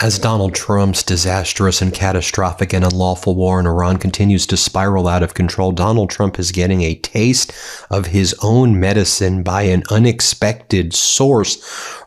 As Donald Trump's disastrous and catastrophic and unlawful war in Iran continues to spiral out of control, Donald Trump is getting a taste of his own medicine by an unexpected source.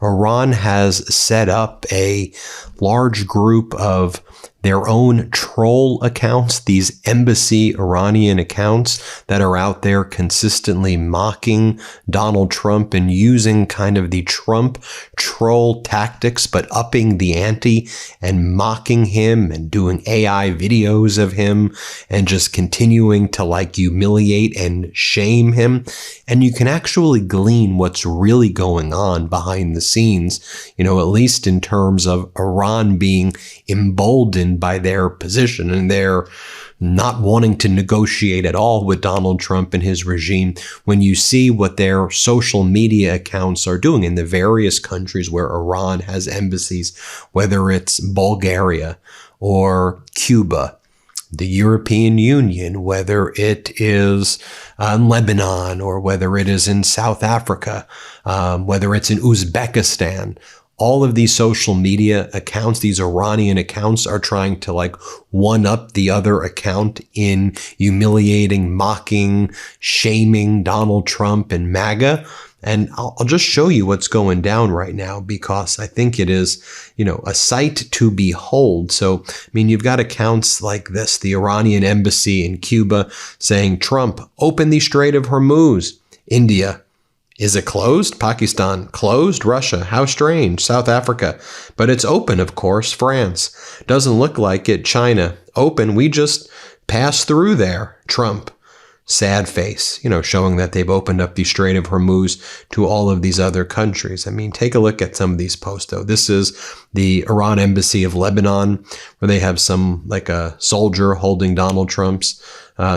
Iran has set up a large group of their own troll accounts, these embassy Iranian accounts that are out there consistently mocking Donald Trump and using kind of the Trump troll tactics, but upping the ante and mocking him and doing AI videos of him and just continuing to like humiliate and shame him. And you can actually glean what's really going on behind the scenes, at least in terms of Iran being emboldened by their position and their not wanting to negotiate at all with Donald Trump and his regime. When you see what their social media accounts are doing in the various countries where Iran has embassies, whether it's Bulgaria or Cuba, the European Union, whether it is Lebanon or whether it is in South Africa, whether it's in Uzbekistan, all of these social media accounts, these Iranian accounts, are trying to like one up the other account in humiliating, mocking, shaming Donald Trump and MAGA. And I'll just show you what's going down right now because I think it is, a sight to behold. So, you've got accounts like this, the Iranian embassy in Cuba saying, Trump, open the Strait of Hormuz. India, is it closed? Pakistan, closed? Russia, how strange. South Africa, but it's open, of course. France, doesn't look like it. China, open. We just passed through there. Trump, sad face, showing that they've opened up the Strait of Hormuz to all of these other countries. Take a look at some of these posts, though. This is the Iran embassy of Lebanon, where they have like a soldier holding Donald Trump's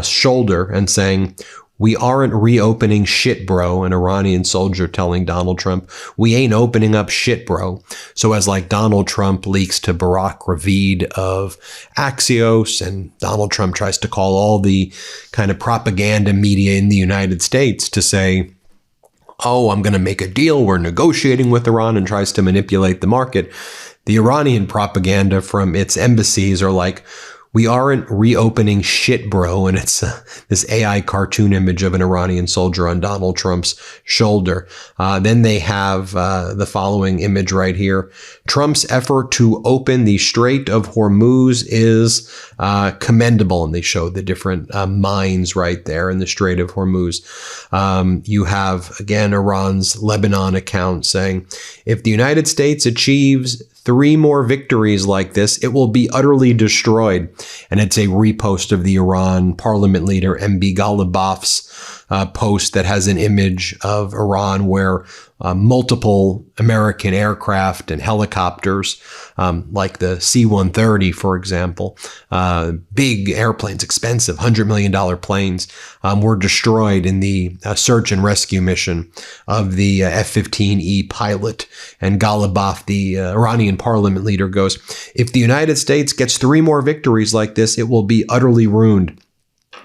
shoulder and saying, "We aren't reopening shit, bro," an Iranian soldier telling Donald Trump, "We ain't opening up shit, bro." So as like Donald Trump leaks to Barack Ravid of Axios, and Donald Trump tries to call all the kind of propaganda media in the United States to say, "Oh, I'm going to make a deal. We're negotiating with Iran," and tries to manipulate the market. The Iranian propaganda from its embassies are like, "We aren't reopening shit, bro." And it's this AI cartoon image of an Iranian soldier on Donald Trump's shoulder. Then they have the following image right here. Trump's effort to open the Strait of Hormuz is commendable. And they show the different mines right there in the Strait of Hormuz. You have, again, Iran's Lebanon account saying, if the United States achieves 3 more victories like this, it will be utterly destroyed. And it's a repost of the Iran parliament leader MB Ghalibaf's post that has an image of Iran where multiple American aircraft and helicopters, like the C-130, for example, big airplanes, expensive $100 million planes, were destroyed in the search and rescue mission of the F-15E pilot. And Ghalibaf, the Iranian parliament leader, goes, if the United States gets 3 more victories like this, it will be utterly ruined.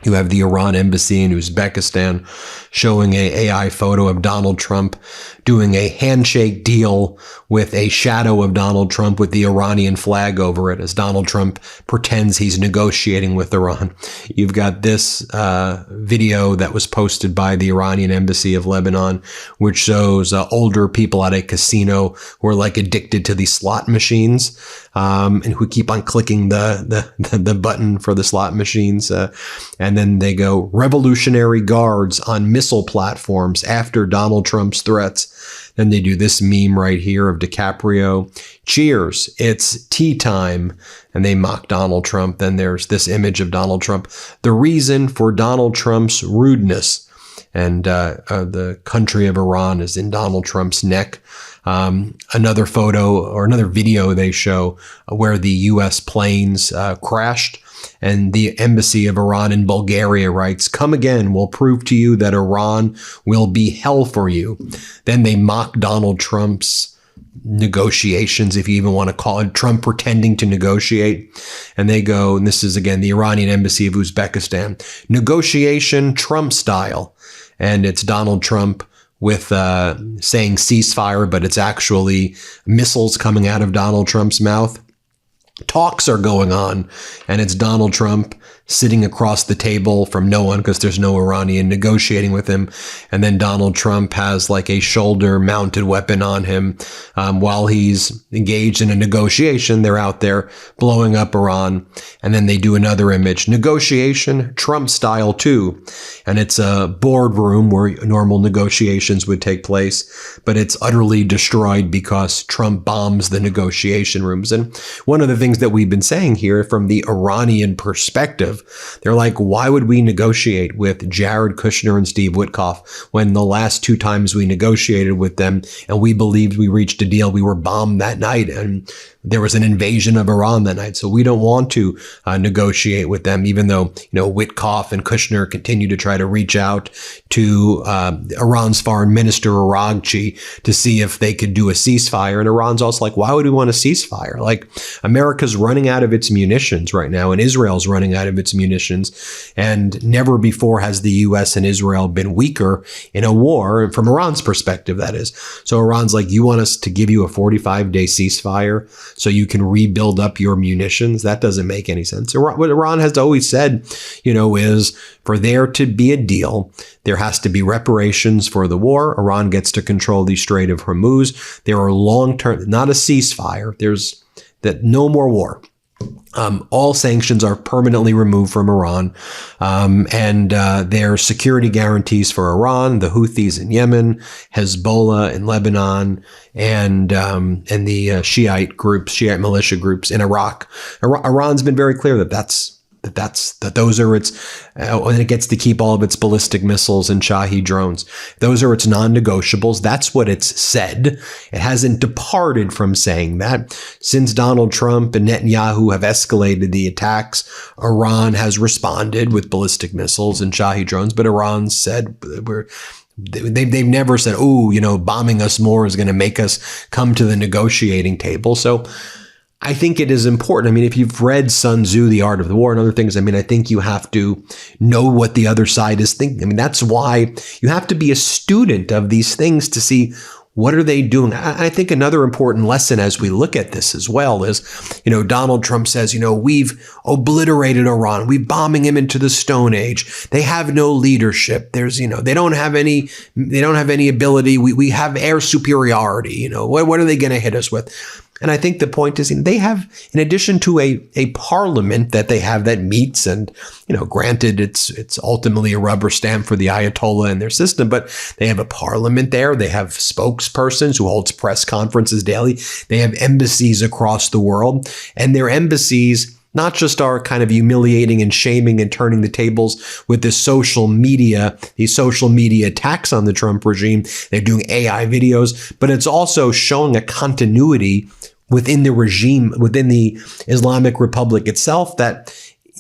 You have the Iran embassy in Uzbekistan showing an AI photo of Donald Trump doing a handshake deal with a shadow of Donald Trump with the Iranian flag over it as Donald Trump pretends he's negotiating with Iran. You've got this video that was posted by the Iranian embassy of Lebanon, which shows older people at a casino who are like addicted to these slot machines and who keep on clicking the button for the slot machines. And then they go, revolutionary guards on missile platforms after Donald Trump's threats. Then they do this meme right here of DiCaprio. Cheers, it's tea time. And they mock Donald Trump. Then there's this image of Donald Trump. The reason for Donald Trump's rudeness. And the country of Iran is in Donald Trump's neck. Another photo or another video they show where the U.S. planes crashed. And the embassy of Iran in Bulgaria writes, come again, we'll prove to you that Iran will be hell for you. Then they mock Donald Trump's negotiations, if you even want to call it, Trump pretending to negotiate. And they go, and this is again the Iranian embassy of Uzbekistan, negotiation Trump style. And it's Donald Trump with saying ceasefire, but it's actually missiles coming out of Donald Trump's mouth. talks are going on, and it's Donald Trump sitting across the table from no one because there's no Iranian negotiating with him. And then Donald Trump has like a shoulder mounted weapon on him. While he's engaged in a negotiation, they're out there blowing up Iran. And then they do another image, negotiation, Trump style too. And it's a boardroom where normal negotiations would take place, but it's utterly destroyed because Trump bombs the negotiation rooms. And one of the things that we've been saying here from the Iranian perspective, they're like, why would we negotiate with Jared Kushner and Steve Witkoff when the last two times we negotiated with them and we believed we reached a deal, we were bombed that night and there was an invasion of Iran that night. So we don't want to negotiate with them, even though, Witkoff and Kushner continue to try to reach out to Iran's foreign minister, Araghchi, to see if they could do a ceasefire. And Iran's also like, why would we want a ceasefire? Like, America's running out of its munitions right now, and Israel's running out of its munitions. And never before has the U.S. and Israel been weaker in a war, from Iran's perspective, that is. So Iran's like, you want us to give you a 45-day ceasefire so you can rebuild up your munitions? That doesn't make any sense. What Iran has always said, is for there to be a deal, there has to be reparations for the war. Iran gets to control the Strait of Hormuz. There are long-term, not a ceasefire. There's that no more war. All sanctions are permanently removed from Iran, and there are security guarantees for Iran, the Houthis in Yemen, Hezbollah in Lebanon, and the Shiite militia groups in Iraq. Iran's been very clear that those are its, and it gets to keep all of its ballistic missiles and Shahed drones. Those are its non-negotiables. That's what it's said. It hasn't departed from saying that. Since Donald Trump and Netanyahu have escalated the attacks, Iran has responded with ballistic missiles and Shahed drones, but Iran said they've never said, bombing us more is going to make us come to the negotiating table. So I think it is important. I mean, if you've read Sun Tzu, The Art of the War, and other things, I think you have to know what the other side is thinking. That's why you have to be a student of these things to see what are they doing. I think another important lesson as we look at this as well is, Donald Trump says, we've obliterated Iran. We're bombing him into the Stone Age. They have no leadership. There's, they don't have any ability. We have air superiority. What are they going to hit us with? And I think the point is, they have, in addition to a parliament that they have that meets, and, granted, it's ultimately a rubber stamp for the Ayatollah and their system, but they have a parliament there. They have spokespersons who holds press conferences daily. They have embassies across the world, and their embassies not just are kind of humiliating and shaming and turning the tables with these social media attacks on the Trump regime. They're doing AI videos, but it's also showing a continuity within the regime, within the Islamic Republic itself, that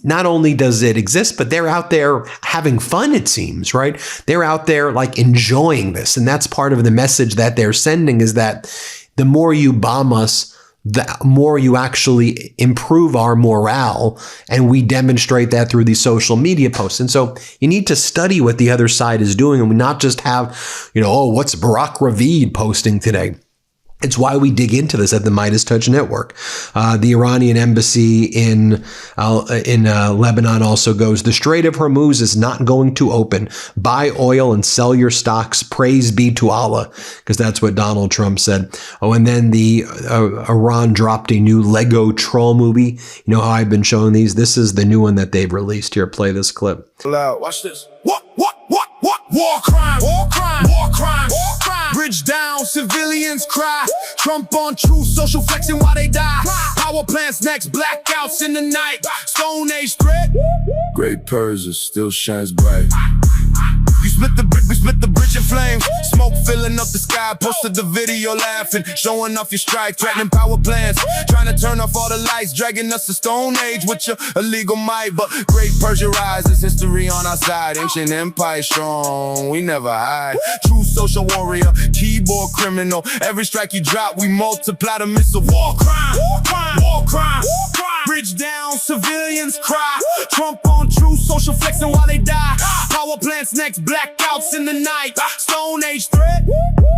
not only does it exist, but they're out there having fun, it seems, right? They're out there like enjoying this. And that's part of the message that they're sending, is that the more you bomb us, the more you actually improve our morale. And we demonstrate that through these social media posts. And so you need to study what the other side is doing, and not just have, what's Barack Ravid posting today? It's why we dig into this at the MeidasTouch Network. The Iranian embassy in Lebanon also goes, the Strait of Hormuz is not going to open. Buy oil and sell your stocks. Praise be to Allah. Because that's what Donald Trump said. Oh, and then Iran dropped a new Lego troll movie. You know how I've been showing these? This is the new one that they've released. Here, play this clip. Loud. Watch this. What? War crime. War crime. War crime. War crime. Bridge down, civilians cry. Trump on Truth Social flexing while they die. Power plants next, blackouts in the night. Stone Age threat. Great Persia still shines bright. You split the brick, we split the bridge in flames. Smoke filling up the sky, posted the video laughing, showing off your strike, threatening power plants, trying to turn off all the lights, dragging us to Stone Age with your illegal might. But Great Persia rises, history on our side, ancient empire strong, we never hide. True social warrior, keyboard criminal, every strike you drop, we multiply the missile. War crime, war crime, war crime, war crime. Bridge down, civilians cry. Trump on True Social flexing while they die. Power plants next, blackouts in the night. Stone Age threat.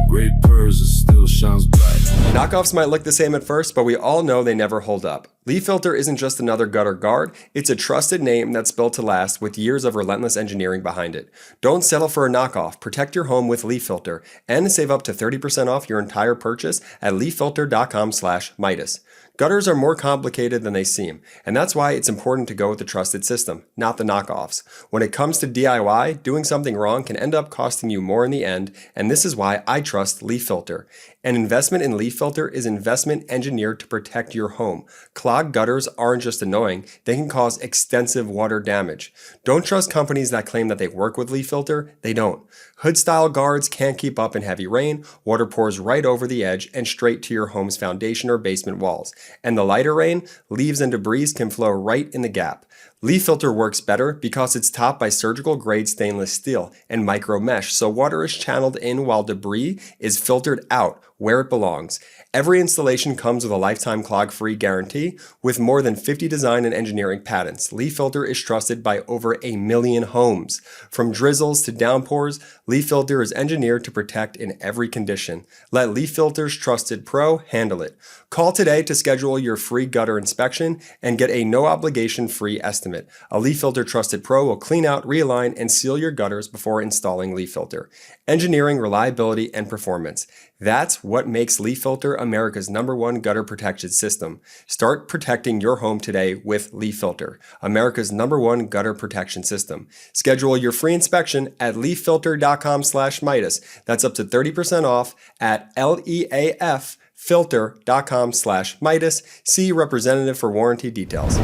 Great Persia still shines bright. Knockoffs might look the same at first, but we all know they never hold up. Leaf Filter isn't just another gutter guard, it's a trusted name that's built to last with years of relentless engineering behind it. Don't settle for a knockoff, protect your home with Leaf Filter, and save up to 30% off your entire purchase at leaffilter.com/Meidas. Gutters are more complicated than they seem, and that's why it's important to go with the trusted system, not the knockoffs. When it comes to DIY, doing something wrong can end up costing you more in the end, and this is why I trust Leaf Filter. An investment in Leaf Filter is investment engineered to protect your home. Clogged gutters aren't just annoying, they can cause extensive water damage. Don't trust companies that claim that they work with Leaf Filter, they don't. Hood-style guards can't keep up in heavy rain, water pours right over the edge and straight to your home's foundation or basement walls. And the lighter rain, leaves and debris can flow right in the gap. Leaf Filter works better because it's topped by surgical grade stainless steel and micro mesh, so water is channeled in while debris is filtered out where it belongs. Every installation comes with a lifetime clog-free guarantee. With more than 50 design and engineering patents, Leaf Filter is trusted by over 1 million homes. From drizzles to downpours, Leaf Filter is engineered to protect in every condition. Let Leaf Filter's trusted pro handle it. Call today to schedule your free gutter inspection and get a no-obligation free estimate. A Leaf Filter trusted pro will clean out, realign, and seal your gutters before installing Leaf Filter. Engineering, reliability, and performance. That's what makes Leaf Filter America's #1 gutter protection system. Start protecting your home today with Leaf Filter, America's #1 gutter protection system. Schedule your free inspection at leaffilter.com/Meidas. That's up to 30% off at leaffilter.com/Meidas. See your representative for warranty details.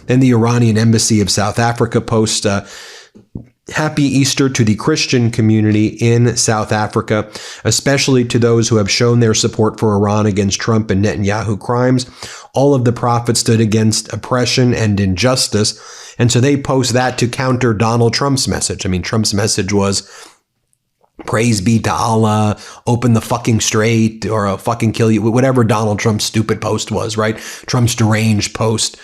Then the Iranian embassy of South Africa posts Happy Easter to the Christian community in South Africa, especially to those who have shown their support for Iran against Trump and Netanyahu crimes. All of the prophets stood against oppression and injustice. And so they post that to counter Donald Trump's message. I mean, Trump's message was, praise be to Allah, open the fucking strait, or I'll fucking kill you, whatever Donald Trump's stupid post was, right? Trump's deranged post.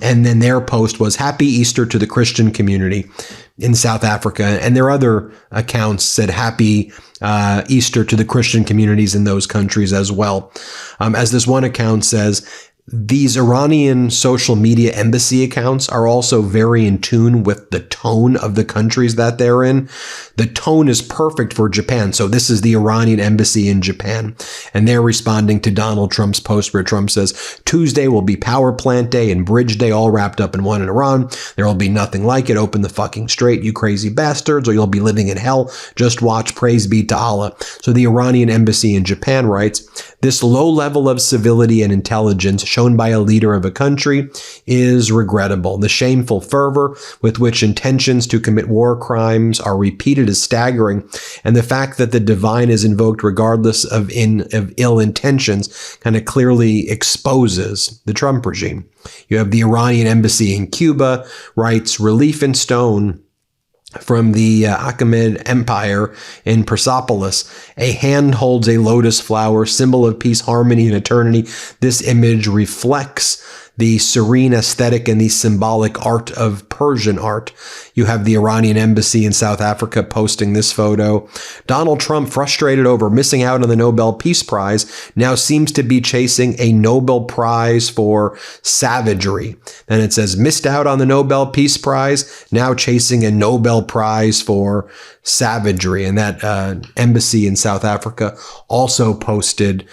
And then their post was Happy Easter to the Christian community in South Africa. And their other accounts said Happy Easter to the Christian communities in those countries as well. As this one account says, these Iranian social media embassy accounts are also very in tune with the tone of the countries that they're in. The tone is perfect for Japan. So this is the Iranian embassy in Japan. And they're responding to Donald Trump's post where Trump says, Tuesday will be power plant day and bridge day all wrapped up in one in Iran. There will be nothing like it. Open the fucking strait, you crazy bastards, or you'll be living in hell. Just watch, praise be to Allah. So the Iranian embassy in Japan writes, this low level of civility and intelligence shown by a leader of a country is regrettable. The shameful fervor with which intentions to commit war crimes are repeated is staggering, and the fact that the divine is invoked regardless of ill intentions kind of clearly exposes the Trump regime. You have the Iranian embassy in Cuba writes, relief in stone from the Achaemenid Empire in Persepolis. A hand holds a lotus flower, symbol of peace, harmony, and eternity. This image reflects the serene aesthetic and the symbolic art of Persian art. You have the Iranian embassy in South Africa posting this photo. Donald Trump, frustrated over missing out on the Nobel Peace Prize, now seems to be chasing a Nobel Prize for savagery. Then it says, missed out on the Nobel Peace Prize, now chasing a Nobel Prize for savagery. And that embassy in South Africa also posted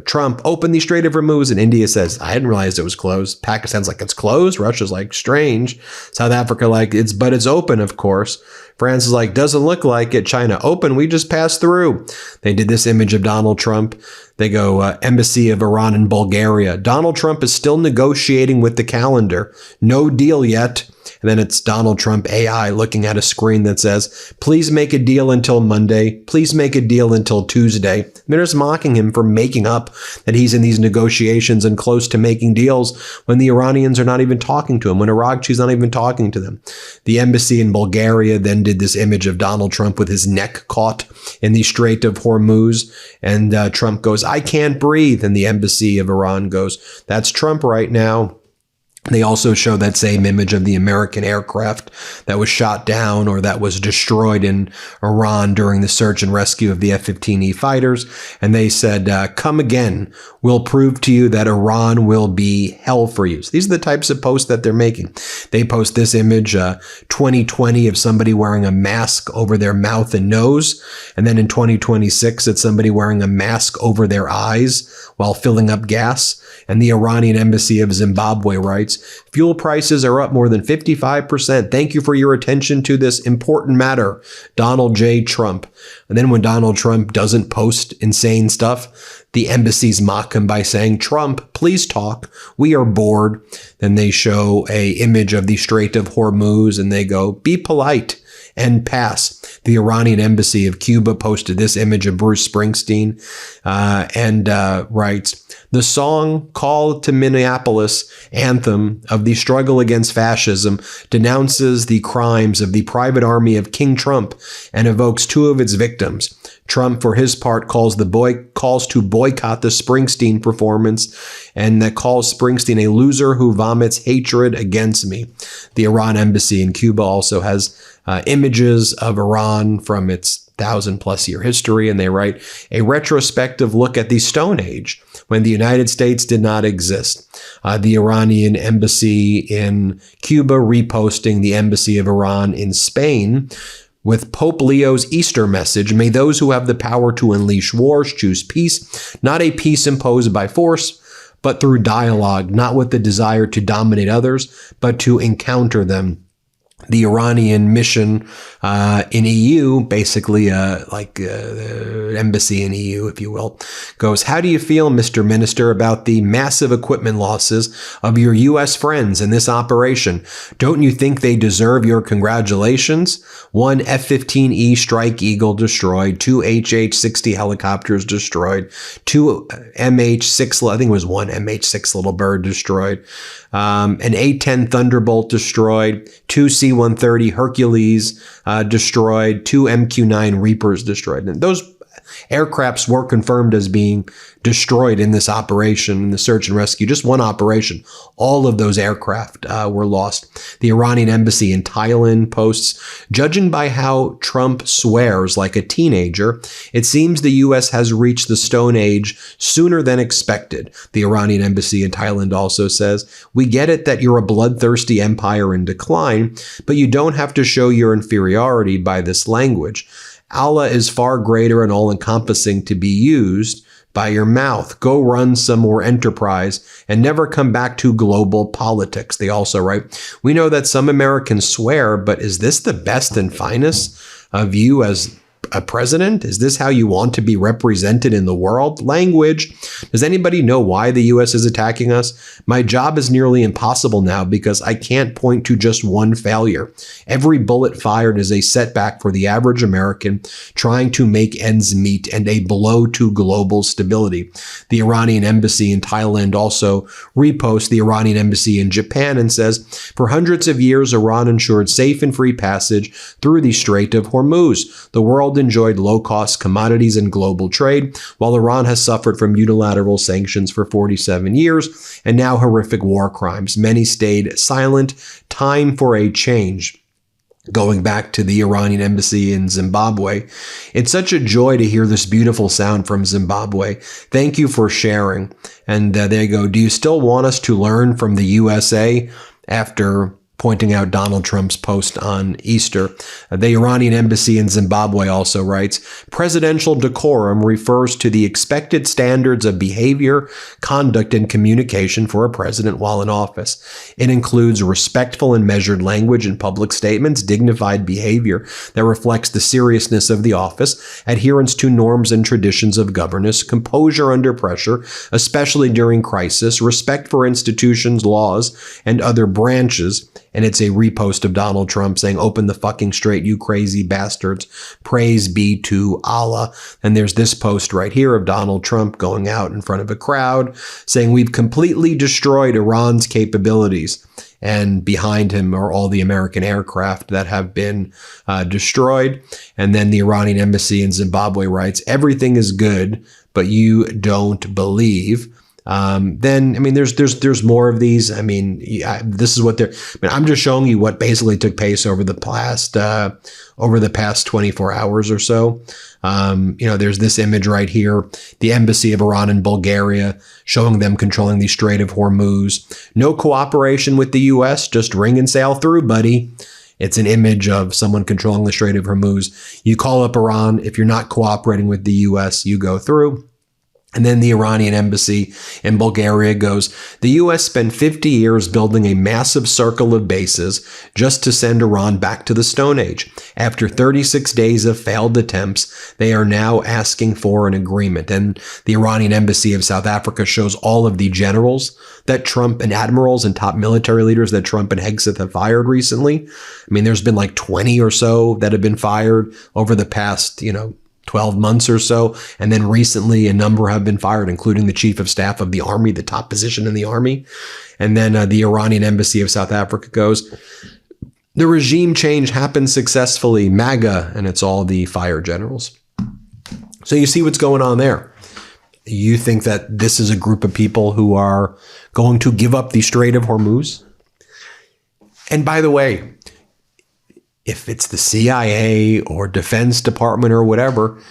Trump opened the Strait of Hormuz, and India says, I didn't realize it was closed. Pakistan's like, it's closed. Russia's like, strange. South Africa like, but it's open, of course. France is like, doesn't look like it. China, open, we just passed through. They did this image of Donald Trump. They go, embassy of Iran in Bulgaria. Donald Trump is still negotiating with the calendar. No deal yet. And then it's Donald Trump AI looking at a screen that says, please make a deal until Monday. Please make a deal until Tuesday. They're just mocking him for making up that he's in these negotiations and close to making deals when the Iranians are not even talking to him, when Aragchi's not even talking to them. The embassy in Bulgaria then did this image of Donald Trump with his neck caught in the Strait of Hormuz. And Trump goes, I can't breathe. And the embassy of Iran goes, that's Trump right now. They also show that same image of the American aircraft that was shot down or that was destroyed in Iran during the search and rescue of the F-15E fighters. And they said, come again. We'll prove to you that Iran will be hell for you. So these are the types of posts that they're making. They post this image, 2020, of somebody wearing a mask over their mouth and nose. And then in 2026, it's somebody wearing a mask over their eyes while filling up gas. And the Iranian embassy of Zimbabwe writes, fuel prices are up more than 55%. Thank you for your attention to this important matter, Donald J. Trump. And then when Donald Trump doesn't post insane stuff, the embassies mock him by saying, Trump, please talk. We are bored. Then they show a image of the Strait of Hormuz and they go, be polite and pass. The Iranian embassy of Cuba posted this image of Bruce Springsteen and writes, the song Call to Minneapolis, anthem of the struggle against fascism, denounces the crimes of the private army of King Trump and evokes two of its victims. Trump, for his part, calls to boycott the Springsteen performance and that calls Springsteen a loser who vomits hatred against me. The Iran embassy in Cuba also has images of Iran from its 1,000+ year history, and they write a retrospective look at the Stone Age when the United States did not exist. The Iranian embassy in Cuba reposting the embassy of Iran in Spain with Pope Leo's Easter message, may those who have the power to unleash wars choose peace, not a peace imposed by force, but through dialogue, not with the desire to dominate others, but to encounter them. The Iranian mission in EU, basically the embassy in EU, if you will, goes, how do you feel, Mr. Minister, about the massive equipment losses of your U.S. friends in this operation? Don't you think they deserve your congratulations? 1 F-15E Strike Eagle destroyed, 2 HH-60 helicopters destroyed, 2 MH-6, I think it was 1 MH-6 Little Bird destroyed, an A-10 Thunderbolt destroyed, 2 C-130 Hercules destroyed, 2 MQ-9 Reapers destroyed. And those aircrafts were confirmed as being destroyed in this operation, in the search and rescue, just one operation. All of those aircraft were lost. The Iranian embassy in Thailand posts, judging by how Trump swears like a teenager, it seems the U.S. has reached the Stone Age sooner than expected. The Iranian embassy in Thailand also says, we get it that you're a bloodthirsty empire in decline, but you don't have to show your inferiority by this language. Allah is far greater and all-encompassing to be used by your mouth. Go run some more enterprise and never come back to global politics. They also write, we know that some Americans swear, but is this the best and finest of you as a president? Is this how you want to be represented in the world? Language. Does anybody know why the U.S. is attacking us? My job is nearly impossible now because I can't point to just one failure. Every bullet fired is a setback for the average American trying to make ends meet and a blow to global stability. The Iranian embassy in Thailand also reposts the Iranian embassy in Japan and says, for hundreds of years, Iran ensured safe and free passage through the Strait of Hormuz. The world enjoyed low-cost commodities and global trade, while Iran has suffered from unilateral sanctions for 47 years and now horrific war crimes. Many stayed silent. Time for a change. Going back to the Iranian embassy in Zimbabwe, it's such a joy to hear this beautiful sound from Zimbabwe. Thank you for sharing. And there you go. Do you still want us to learn from the USA after pointing out Donald Trump's post on Easter? The Iranian embassy in Zimbabwe also writes, presidential decorum refers to the expected standards of behavior, conduct, and communication for a president while in office. It includes respectful and measured language in public statements, dignified behavior that reflects the seriousness of the office, adherence to norms and traditions of governance, composure under pressure, especially during crisis, respect for institutions, laws, and other branches. And it's a repost of Donald Trump saying, open the fucking strait, you crazy bastards. Praise be to Allah. And there's this post right here of Donald Trump going out in front of a crowd saying, we've completely destroyed Iran's capabilities. And behind him are all the American aircraft that have been destroyed. And then the Iranian embassy in Zimbabwe writes, everything is good, but you don't believe. Then, I mean, there's more of these. I mean, this is what they're, I mean, I'm just showing you what basically took place over the past 24 hours or so. There's this image right here, the embassy of Iran in Bulgaria, showing them controlling the Strait of Hormuz. No cooperation with the U.S., just ring and sail through, buddy. It's an image of someone controlling the Strait of Hormuz. You call up Iran. If you're not cooperating with the U.S., you go through. And then the Iranian embassy in Bulgaria goes, the U.S. spent 50 years building a massive circle of bases just to send Iran back to the Stone Age. After 36 days of failed attempts, they are now asking for an agreement. And the Iranian embassy of South Africa shows all of the generals that Trump and admirals and top military leaders that Trump and Hegseth have fired recently. I mean, there's been like 20 or so that have been fired over the past, 12 months or so. And then recently a number have been fired, including the chief of staff of the army, the top position in the army. And then the Iranian embassy of South Africa goes, the regime change happened successfully, MAGA, and it's all the fired generals. So you see what's going on there. You think that this is a group of people who are going to give up the Strait of Hormuz? And by the way, if it's the CIA or Defense Department or whatever,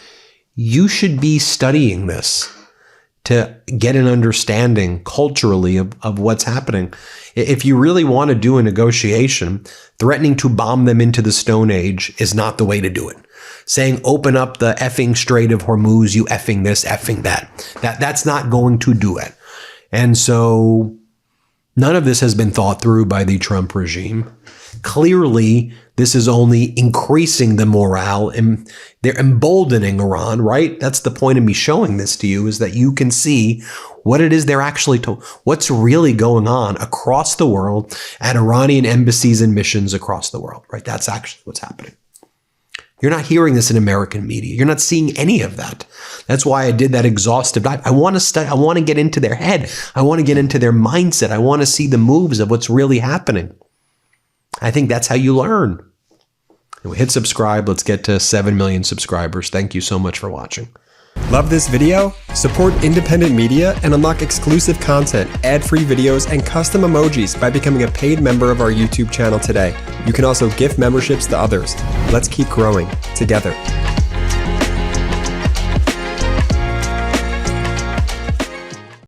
you should be studying this to get an understanding culturally of what's happening. If you really want to do a negotiation, threatening to bomb them into the Stone Age is not the way to do it. Saying open up the effing Strait of Hormuz, you effing this, effing that. That's not going to do it. And so none of this has been thought through by the Trump regime. Clearly, this is only increasing the morale, and they're emboldening Iran, right? That's the point of me showing this to you, is that you can see what it is they're actually told, what's really going on across the world at Iranian embassies and missions across the world, right? That's actually what's happening. You're not hearing this in American media. You're not seeing any of that. That's why I did that exhaustive dive. I want to study. I want to get into their head. I want to get into their mindset. I want to see the moves of what's really happening. I think that's how you learn. Anyway, hit subscribe. Let's get to 7 million subscribers. Thank you so much for watching. Love this video? Support independent media and unlock exclusive content, ad-free videos, and custom emojis by becoming a paid member of our YouTube channel today. You can also gift memberships to others. Let's keep growing together.